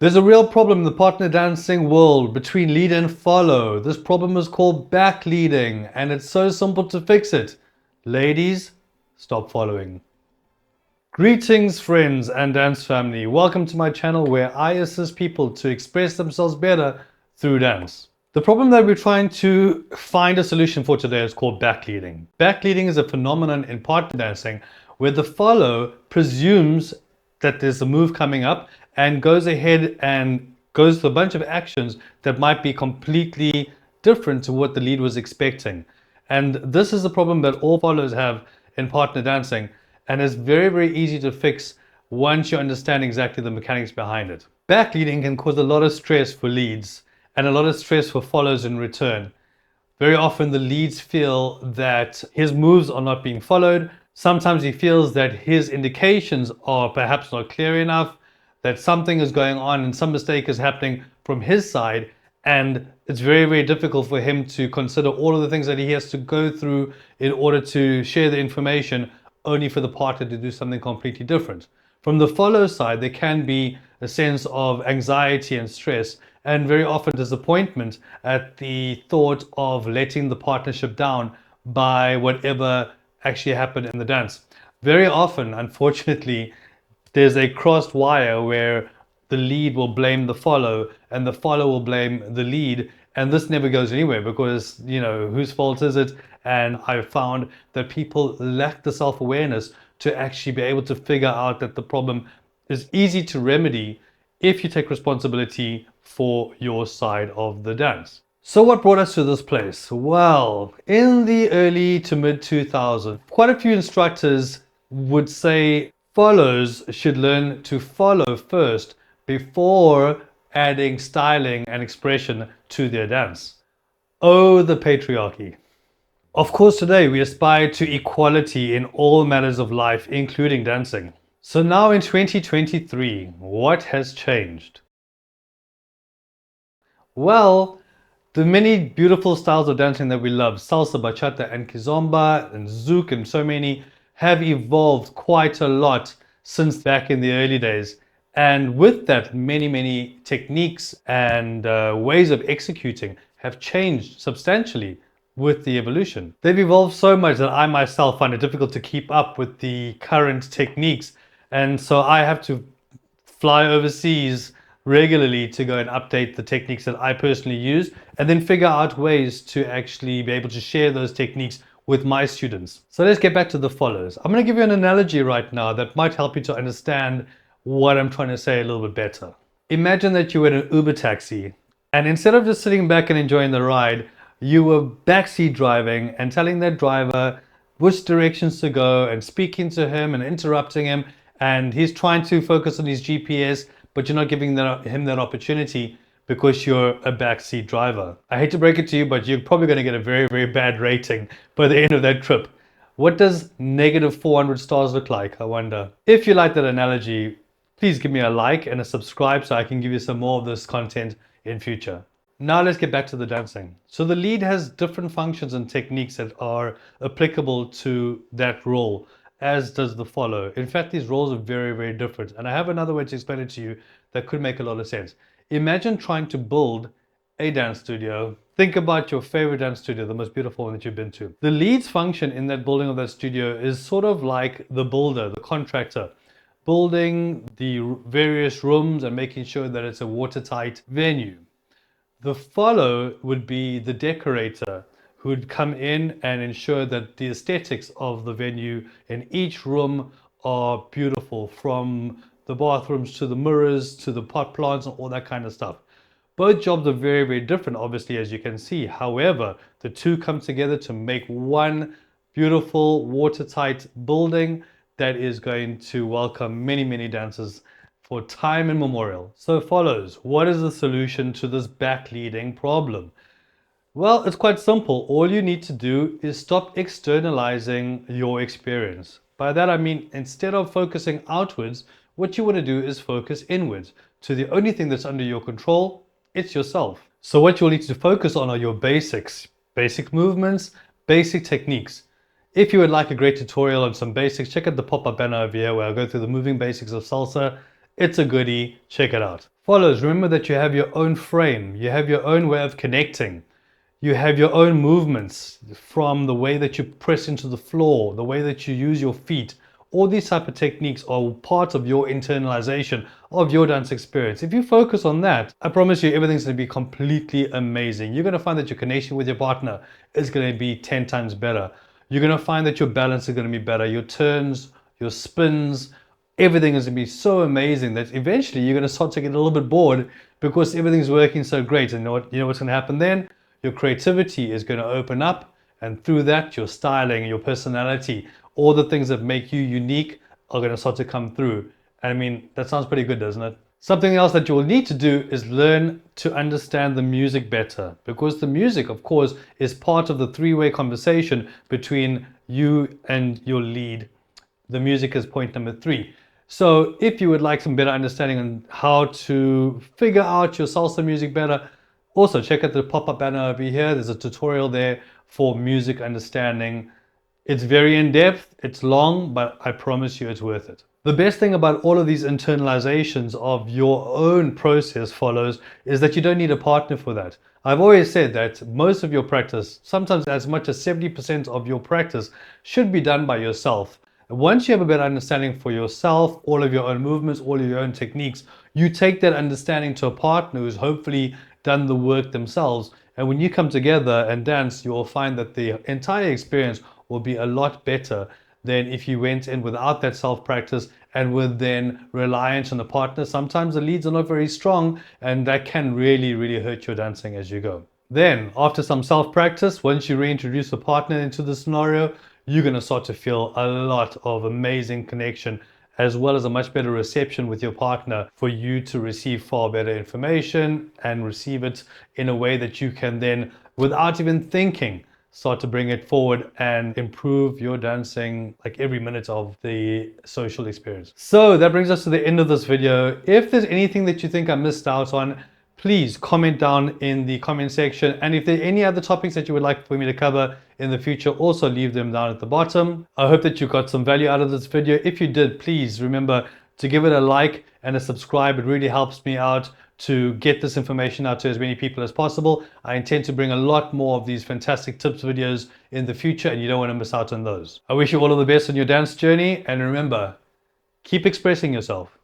There's a real problem in the partner dancing world between lead and follow. This problem is called back leading, and it's so simple to fix it. Ladies, stop following. Greetings friends and dance family. Welcome to my channel where I assist people to express themselves better through dance. The problem that we're trying to find a solution for today is called back leading. Back leading is a phenomenon in partner dancing where the follow presumes that there's a move coming up and goes ahead and goes through a bunch of actions that might be completely different to what the lead was expecting. And this is a problem that all followers have in partner dancing, and it's very, very easy to fix once you understand exactly the mechanics behind it. Back leading can cause a lot of stress for leads and a lot of stress for followers in return. Very often the leads feel that his moves are not being followed. Sometimes he feels that his indications are perhaps not clear enough, that something is going on and some mistake is happening from his side, and it's very, very difficult for him to consider all of the things that he has to go through in order to share the information, only for the partner to do something completely different. From the follow side, there can be a sense of anxiety and stress, and very often disappointment at the thought of letting the partnership down by whatever actually happened in the dance. Very often, unfortunately, there's a crossed wire where the lead will blame the follow and the follow will blame the lead, and this never goes anywhere because, whose fault is it? And I've found that people lack the self-awareness to actually be able to figure out that the problem is easy to remedy if you take responsibility for your side of the dance. So what brought us to this place? Well, in the early to mid 2000s, quite a few instructors would say follows should learn to follow first before adding styling and expression to their dance. Oh, the patriarchy. Of course, today we aspire to equality in all matters of life, including dancing. So now in 2023, what has changed? Well, the many beautiful styles of dancing that we love, salsa, bachata, and kizomba, and zouk, and so many, have evolved quite a lot since back in the early days. And with that, many techniques and ways of executing have changed substantially with the evolution. They've evolved so much that I myself find it difficult to keep up with the current techniques. And so I have to fly overseas regularly to go and update the techniques that I personally use, and then figure out ways to actually be able to share those techniques with my students. So let's get back to the follows. I'm going to give you an analogy right now that might help you to understand what I'm trying to say a little bit better. Imagine that you were in an Uber taxi, and instead of just sitting back and enjoying the ride, you were backseat driving and telling that driver which directions to go and speaking to him and interrupting him, and he's trying to focus on his GPS, but you're not giving him that opportunity because you're a backseat driver. I hate to break it to you, but you're probably going to get a very, very bad rating by the end of that trip. What does negative 400 stars look like, I wonder? If you like that analogy, please give me a like and a subscribe so I can give you some more of this content in future. Now let's get back to the dancing. So the lead has different functions and techniques that are applicable to that role, as does the follow. In fact, these roles are very, very different. And I have another way to explain it to you that could make a lot of sense. Imagine trying to build a dance studio. Think about your favorite dance studio, the most beautiful one that you've been to. The lead's function in that building of that studio is sort of like the builder, the contractor, building the various rooms and making sure that it's a watertight venue. The follow would be the decorator who would come in and ensure that the aesthetics of the venue in each room are beautiful, from the bathrooms to the mirrors to the pot plants and all that kind of stuff. Both jobs are very, very different, obviously, as you can see. However, the two come together to make one beautiful, watertight building that is going to welcome many dancers for time immemorial. So follows, what is the solution to this back leading problem? Well, it's quite simple. All you need to do is stop externalizing your experience. By that I mean, instead of focusing outwards, what you want to do is focus inwards to the only thing that's under your control. It's yourself. So what you'll need to focus on are your basics, basic movements, basic techniques. If you would like a great tutorial on some basics, check out the pop-up banner over here where I go through the moving basics of salsa. It's a goodie. Check it out. Follows, remember that you have your own frame. You have your own way of connecting. You have your own movements, from the way that you press into the floor, the way that you use your feet. All these type of techniques are part of your internalization of your dance experience. If you focus on that, I promise you everything's going to be completely amazing. You're going to find that your connection with your partner is going to be 10 times better. You're going to find that your balance is going to be better. Your turns, your spins, everything is going to be so amazing that eventually you're going to start to get a little bit bored because everything's working so great. And you know what's going to happen then? Your creativity is going to open up, and through that, your styling, your personality, all the things that make you unique are going to start to come through. I mean, that sounds pretty good, doesn't it? Something else that you will need to do is learn to understand the music better, because the music, of course, is part of the three-way conversation between you and your lead. The music is point number 3. So if you would like some better understanding on how to figure out your salsa music better, also check out the pop-up banner over here. There's a tutorial there for music understanding. It's very in-depth, it's long, but I promise you it's worth it. The best thing about all of these internalizations of your own process follows is that you don't need a partner for that. I've always said that most of your practice, sometimes as much as 70% of your practice, should be done by yourself. Once you have a better understanding for yourself, all of your own movements, all of your own techniques, you take that understanding to a partner who's hopefully done the work themselves. And when you come together and dance, you will find that the entire experience will be a lot better than if you went in without that self-practice and were then reliant on the partner. Sometimes the leads are not very strong, and that can really, really hurt your dancing as you go. Then, after some self-practice, once you reintroduce a partner into the scenario, you're going to start to feel a lot of amazing connection, as well as a much better reception with your partner for you to receive far better information and receive it in a way that you can then, without even thinking, start to bring it forward and improve your dancing like every minute of the social experience. So that brings us to the end of this video. If there's anything that you think I missed out on, please comment down in the comment section. And if there are any other topics that you would like for me to cover in the future, also leave them down at the bottom. I hope that you got some value out of this video. If you did, please remember to give it a like and a subscribe. It really helps me out to get this information out to as many people as possible. I intend to bring a lot more of these fantastic tips videos in the future, and you don't want to miss out on those. I wish you all of the best on your dance journey, and remember, keep expressing yourself.